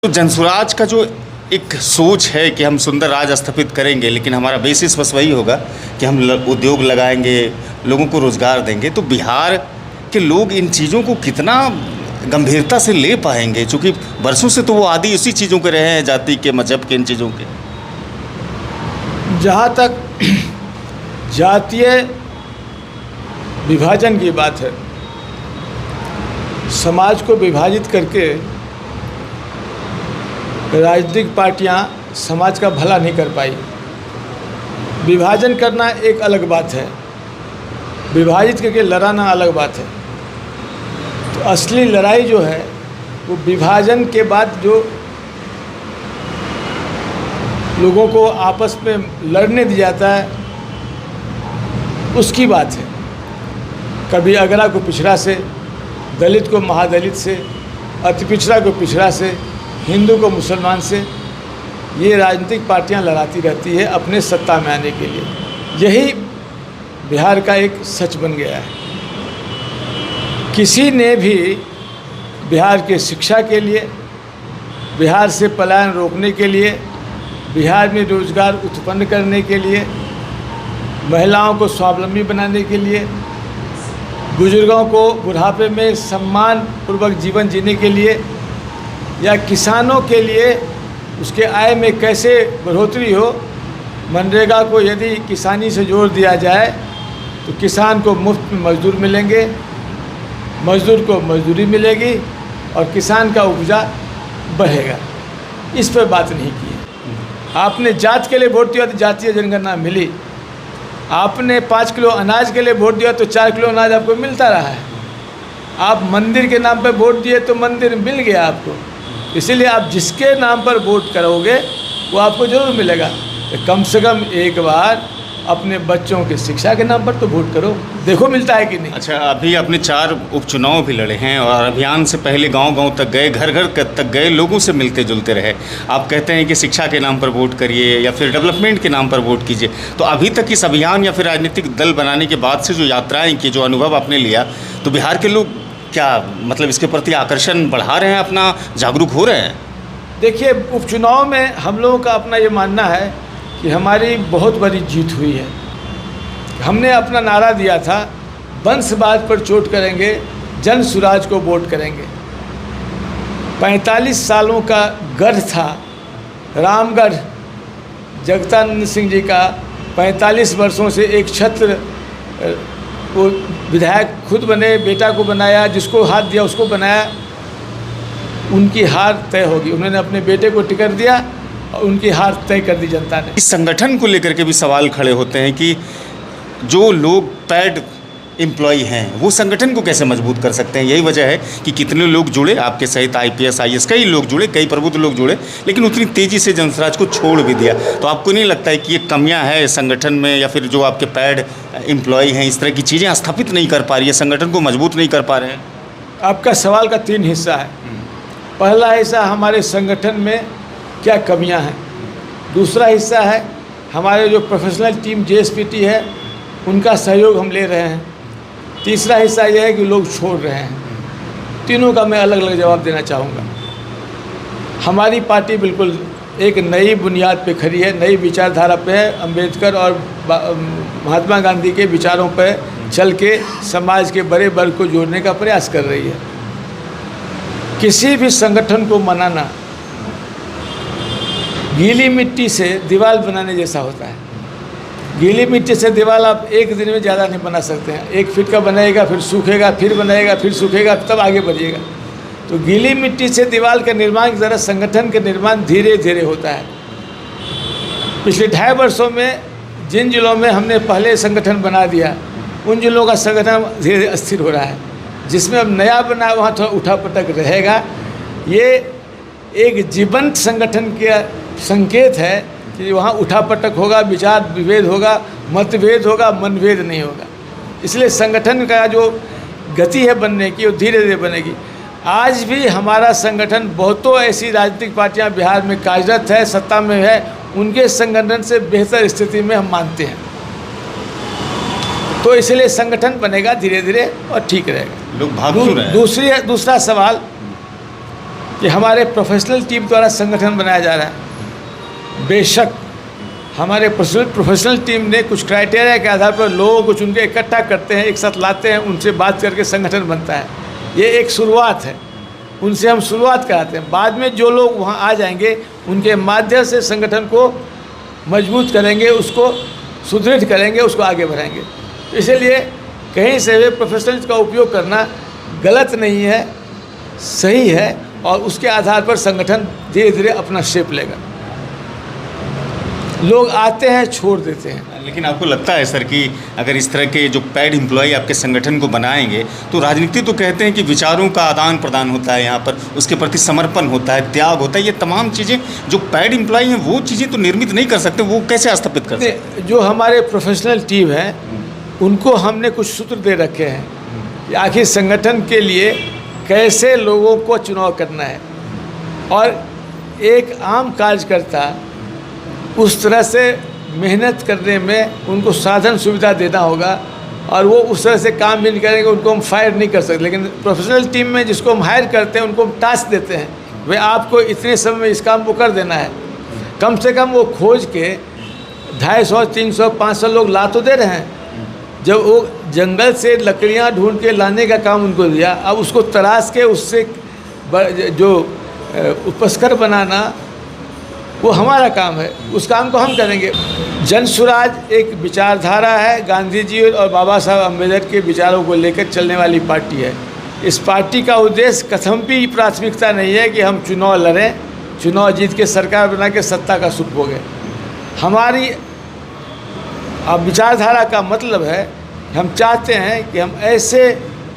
तो जनसुराज का जो एक सोच है कि हम सुंदर राज स्थापित करेंगे, लेकिन हमारा बेसिस बस वही होगा कि हम उद्योग लगाएंगे, लोगों को रोज़गार देंगे। तो बिहार के लोग इन चीज़ों को कितना गंभीरता से ले पाएंगे, क्योंकि बरसों से तो वो आदी उसी चीज़ों के रहे हैं, जाति के, मजहब के, इन चीज़ों के। जहाँ तक जातीय विभाजन की बात है, समाज को विभाजित करके राजनीतिक पार्टियां समाज का भला नहीं कर पाई। विभाजन करना एक अलग बात है, विभाजित करके लड़ाना अलग बात है। तो असली लड़ाई जो है वो विभाजन के बाद जो लोगों को आपस में लड़ने दिया जाता है उसकी बात है। कभी अगड़ा को पिछड़ा से, दलित को महादलित से, अति पिछड़ा को पिछड़ा से, हिंदू को मुसलमान से, ये राजनीतिक पार्टियां लड़ाती रहती है अपने सत्ता में आने के लिए। यही बिहार का एक सच बन गया है। किसी ने भी बिहार के शिक्षा के लिए, बिहार से पलायन रोकने के लिए, बिहार में रोजगार उत्पन्न करने के लिए, महिलाओं को स्वावलंबी बनाने के लिए, बुजुर्गों को बुढ़ापे में सम्मानपूर्वक जीवन जीने के लिए, या किसानों के लिए उसके आय में कैसे बढ़ोतरी हो, मनरेगा को यदि किसानी से जोड़ दिया जाए तो किसान को मुफ्त में मजदूर मिलेंगे, मजदूर को मजदूरी मिलेगी और किसान का उपजा बढ़ेगा। इस पर बात नहीं की। आपने जात के लिए वोट दिया तो जातीय जनगणना मिली, आपने 5 किलो अनाज के लिए वोट दिया तो 4 किलो अनाज आपको मिलता रहा है। आप मंदिर के नाम पर वोट दिए तो मंदिर मिल गया आपको। इसीलिए आप जिसके नाम पर वोट करोगे वो आपको ज़रूर मिलेगा। तो कम से कम एक बार अपने बच्चों के शिक्षा के नाम पर तो वोट करो, देखो मिलता है कि नहीं। अच्छा, अभी आपने 4 उपचुनाव भी लड़े हैं और अभियान से पहले गांव-गांव तक गए, घर-घर तक गए, लोगों से मिलते जुलते रहे। आप कहते हैं कि शिक्षा के नाम पर वोट करिए या फिर डेवलपमेंट के नाम पर वोट कीजिए। तो अभी तक इस अभियान या फिर राजनीतिक दल बनाने के बाद से जो यात्राएँ की, जो अनुभव आपने लिया, तो बिहार के लोग क्या मतलब इसके प्रति आकर्षण बढ़ा रहे हैं, अपना जागरूक हो रहे हैं? देखिए, उपचुनाव में हम लोगों का अपना ये मानना है कि हमारी बहुत बड़ी जीत हुई है। हमने अपना नारा दिया था, वंशवाद पर चोट करेंगे, जन सुराज को वोट करेंगे। 45 सालों का गढ़ था रामगढ़, जगदानंद सिंह जी का 45 वर्षों से एक छत्र, वो विधायक खुद बने, बेटा को बनाया, जिसको हाथ दिया उसको बनाया। उनकी हार तय होगी। उन्होंने अपने बेटे को टिकट दिया और उनकी हार तय कर दी जनता ने। इस संगठन को लेकर के भी सवाल खड़े होते हैं कि जो लोग पेड एम्प्लॉय हैं वो संगठन को कैसे मजबूत कर सकते हैं। यही वजह है कि कितने लोग जुड़े, आपके सहित IPS IAS कई लोग जुड़े, कई प्रबुद्ध लोग जुड़े, लेकिन उतनी तेज़ी से जनसुराज को छोड़ भी दिया। तो आपको नहीं लगता है कि ये कमियां है संगठन में, या फिर जो आपके पेड एम्प्लॉय हैं इस तरह की चीज़ें स्थापित नहीं कर पा रही है, संगठन को मजबूत नहीं कर पा रहे हैं? आपका सवाल का 3 हिस्सा है। पहला हिस्सा हमारे संगठन में क्या कमियां हैं, दूसरा हिस्सा है हमारे जो प्रोफेशनल टीम JSPT है उनका सहयोग हम ले रहे हैं, तीसरा हिस्सा यह है कि लोग छोड़ रहे हैं। तीनों का मैं अलग अलग जवाब देना चाहूँगा। हमारी पार्टी बिल्कुल एक नई बुनियाद पे खड़ी है, नई विचारधारा पे है। अंबेडकर और महात्मा गांधी के विचारों पे चल के समाज के बड़े वर्ग को जोड़ने का प्रयास कर रही है। किसी भी संगठन को मनाना गीली मिट्टी से दीवार बनाने जैसा होता है। गीली मिट्टी से दीवार आप एक दिन में ज़्यादा नहीं बना सकते हैं। 1 फीट का बनाएगा, फिर सूखेगा, फिर बनाएगा, फिर सूखेगा, तब आगे बढ़िएगा। तो गीली मिट्टी से दीवार का निर्माण की तरह संगठन का निर्माण धीरे धीरे होता है। पिछले 2.5 वर्षों में जिन जिलों में हमने पहले संगठन बना दिया, उन जिलों का संगठन धीरे धीरे अस्थिर हो रहा है। जिसमें अब नया बना वहाँ थोड़ा उठापटक रहेगा। ये एक जीवंत संगठन का संकेत है कि वहाँ उठापटक होगा, विचार विभेद होगा, मतभेद होगा, मनभेद नहीं होगा। इसलिए संगठन का जो गति है बनने की, वो धीरे धीरे बनेगी। आज भी हमारा संगठन बहुतों ऐसी राजनीतिक पार्टियां बिहार में कार्यरत है, सत्ता में है, उनके संगठन से बेहतर स्थिति में हम मानते हैं। तो इसलिए संगठन बनेगा धीरे धीरे और ठीक रहेगा। लोग भाग क्यों रहे हैं? दूसरा सवाल कि हमारे प्रोफेशनल टीम द्वारा संगठन बनाया जा रहा है। बेशक हमारे प्रोफेशनल टीम ने कुछ क्राइटेरिया के आधार पर लोगों को चुन के इकट्ठा करते हैं, एक साथ लाते हैं, उनसे बात करके संगठन बनता है। ये एक शुरुआत है, उनसे हम शुरुआत कराते हैं। बाद में जो लोग वहाँ आ जाएंगे उनके माध्यम से संगठन को मजबूत करेंगे, उसको सुदृढ़ करेंगे, उसको आगे बढ़ाएंगे। तो इसलिए कहीं से भी प्रोफेशनल्स का उपयोग करना गलत नहीं है, सही है, और उसके आधार पर संगठन धीरे धीरे अपना शेप लेगा। लोग आते हैं, छोड़ देते हैं। लेकिन आपको लगता है सर कि अगर इस तरह के जो पेड एम्प्लॉय आपके संगठन को बनाएंगे तो राजनीति तो कहते हैं कि विचारों का आदान प्रदान होता है, यहाँ पर उसके प्रति समर्पण होता है, त्याग होता है, ये तमाम चीज़ें जो पेड एम्प्लॉय हैं वो चीज़ें तो निर्मित नहीं कर सकते, वो कैसे स्थापित कर सकते? जो हमारे प्रोफेशनल टीम है उनको हमने कुछ सूत्र दे रखे हैं कि आखिर संगठन के लिए कैसे लोगों को चुनाव करना है, और एक आम कार्यकर्ता उस तरह से मेहनत करने में उनको साधन सुविधा देना होगा, और वो उस तरह से काम भी नहीं करेंगे, उनको हम फायर नहीं कर सकते। लेकिन प्रोफेशनल टीम में जिसको हम हायर करते हैं उनको हम टास्क देते हैं, वे आपको इतने समय में इस काम को कर देना है। कम से कम वो खोज के 250, 300, 500 लोग ला तो दे रहे हैं। जब वो जंगल से लकड़ियाँ ढूंढ के लाने का काम उनको दिया, अब उसको तराश के उससे जो उपस्कर बनाना वो हमारा काम है, उस काम को हम करेंगे। जन स्वराज एक विचारधारा है, गांधी जी और बाबा साहब अम्बेडकर के विचारों को लेकर चलने वाली पार्टी है। इस पार्टी का उद्देश्य कथमपि प्राथमिकता नहीं है कि हम चुनाव लड़ें, चुनाव जीत के सरकार बना के सत्ता का सुख भोगें। हमारी अब विचारधारा का मतलब है, हम चाहते हैं कि हम ऐसे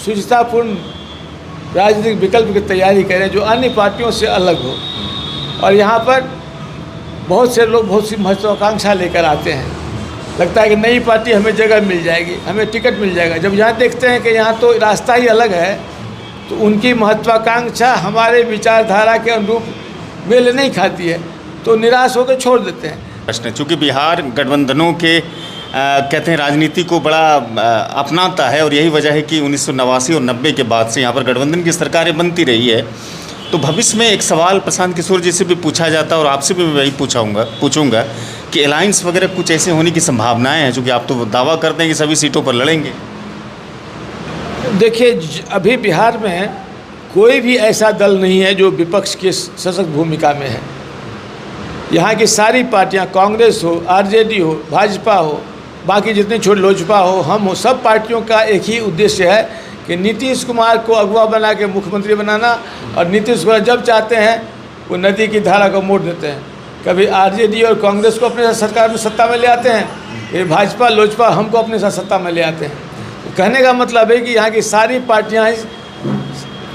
शुचितापूर्ण राजनीतिक विकल्प की तैयारी करें जो अन्य पार्टियों से अलग हो। और यहाँ पर बहुत से लोग बहुत सी महत्वाकांक्षा लेकर आते हैं, लगता है कि नई पार्टी हमें जगह मिल जाएगी, हमें टिकट मिल जाएगा। जब यहाँ देखते हैं कि यहाँ तो रास्ता ही अलग है, तो उनकी महत्वाकांक्षा हमारे विचारधारा के अनुरूप मेल नहीं खाती है, तो निराश होकर छोड़ देते हैं। प्रश्न, चूँकि बिहार गठबंधनों के कहते हैं राजनीति को बड़ा अपनाता है, और यही वजह है कि 1989 और 90 के बाद से यहाँ पर गठबंधन की सरकारें बनती रही है। तो भविष्य में एक सवाल प्रशांत किशोर जी से भी पूछा जाता है, और आपसे भी मैं वही पूछूंगा कि अलायंस वगैरह कुछ ऐसे होने की संभावनाएं हैं, क्योंकि आप तो दावा करते हैं कि सभी सीटों पर लड़ेंगे। देखिए, अभी बिहार में कोई भी ऐसा दल नहीं है जो विपक्ष की सशक्त भूमिका में है। यहाँ की सारी पार्टियाँ, कांग्रेस हो, आरजेडी हो, भाजपा हो, बाकी जितने छोटे लोजपा हो, हम हो, सब पार्टियों का एक ही उद्देश्य है कि नीतीश कुमार को अगुवा बना के मुख्यमंत्री बनाना। और नीतीश कुमार जब चाहते हैं वो नदी की धारा को मोड़ देते हैं। कभी आरजेडी और कांग्रेस को अपने साथ सरकार में सत्ता में ले आते हैं, ये भाजपा लोजपा हमको अपने साथ सत्ता में ले आते हैं। तो कहने का मतलब है कि यहाँ की सारी पार्टियाँ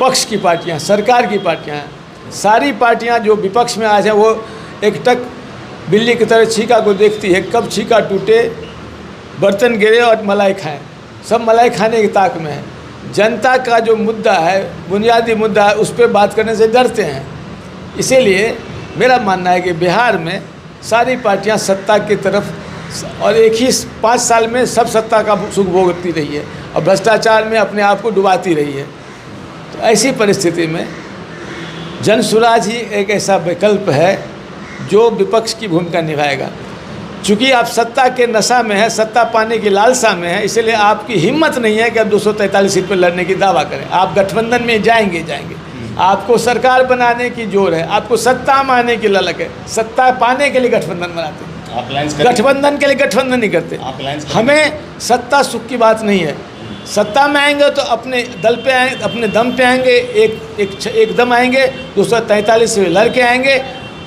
पक्ष की पार्टियाँ, सरकार की पार्टियाँ हैं। सारी पार्टियाँ जो विपक्ष में आज हैं वो एकटक बिल्ली की तरह छीका को देखती है, कब छीका टूटे, बर्तन गिरे और मलाई खाएं। सब मलाई खाने की ताक में है। जनता का जो मुद्दा है, बुनियादी मुद्दा है, उस पर बात करने से डरते हैं। इसीलिए मेरा मानना है कि बिहार में सारी पार्टियां सत्ता की तरफ, और एक ही 5 साल में सब सत्ता का सुख भोगती रही है और भ्रष्टाचार में अपने आप को डुबाती रही है। तो ऐसी परिस्थिति में जन स्वराज ही एक ऐसा विकल्प है जो विपक्ष की भूमिका निभाएगा। चूँकि आप सत्ता के नशा में है, सत्ता पाने की लालसा में है, इसलिए आपकी हिम्मत नहीं है कि आप 243 सीट पर लड़ने की दावा करें। आप गठबंधन में जाएंगे। आपको सरकार बनाने की जोर है, आपको सत्ता माने की ललक है। सत्ता पाने के लिए गठबंधन बनाते हैं, गठबंधन के लिए गठबंधन नहीं करते। हमें सत्ता सुख की बात नहीं है। सत्ता में आएंगे तो अपने दल पे आएंगे, अपने दम पे आएंगे, एक दम आएंगे, 243 से लड़ के आएंगे।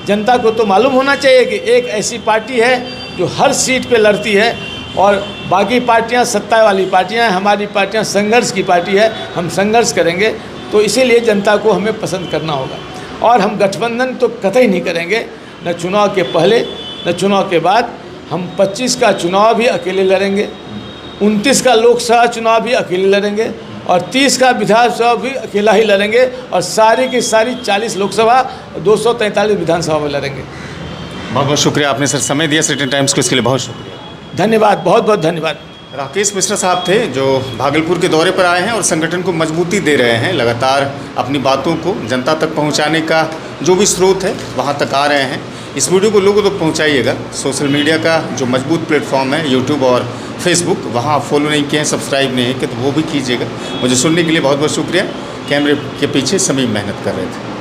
जनता को तो मालूम होना चाहिए कि एक ऐसी पार्टी है जो हर सीट पे लड़ती है, और बाकी पार्टियां सत्ता वाली पार्टियां हैं। हमारी पार्टियां संघर्ष की पार्टी है, हम संघर्ष करेंगे। तो इसीलिए जनता को हमें पसंद करना होगा। और हम गठबंधन तो कतई नहीं करेंगे, न चुनाव के पहले न चुनाव के बाद। हम 25 का चुनाव भी अकेले लड़ेंगे, 29 का लोकसभा चुनाव भी अकेले लड़ेंगे, और 30 का विधानसभा भी अकेला ही लड़ेंगे, और सारी की सारी 40 लोकसभा, 243 विधानसभा में लड़ेंगे। बहुत बहुत शुक्रिया, आपने सर समय दिया सिटी टाइम्स को, इसके लिए बहुत शुक्रिया। धन्यवाद, बहुत बहुत धन्यवाद। राकेश मिश्रा साहब थे जो भागलपुर के दौरे पर आए हैं और संगठन को मजबूती दे रहे हैं। लगातार अपनी बातों को जनता तक पहुंचाने का जो भी स्रोत है वहां तक आ रहे हैं। इस वीडियो को लोगों तक पहुंचाइएगा। सोशल मीडिया का जो मजबूत प्लेटफॉर्म है यूट्यूब और फेसबुक, वहाँ आप फॉलो नहीं किए हैं, सब्सक्राइब नहीं है कि तो वो भी कीजिएगा। मुझे सुनने के लिए बहुत बहुत शुक्रिया। कैमरे के पीछे समीम मेहनत कर रहे थे।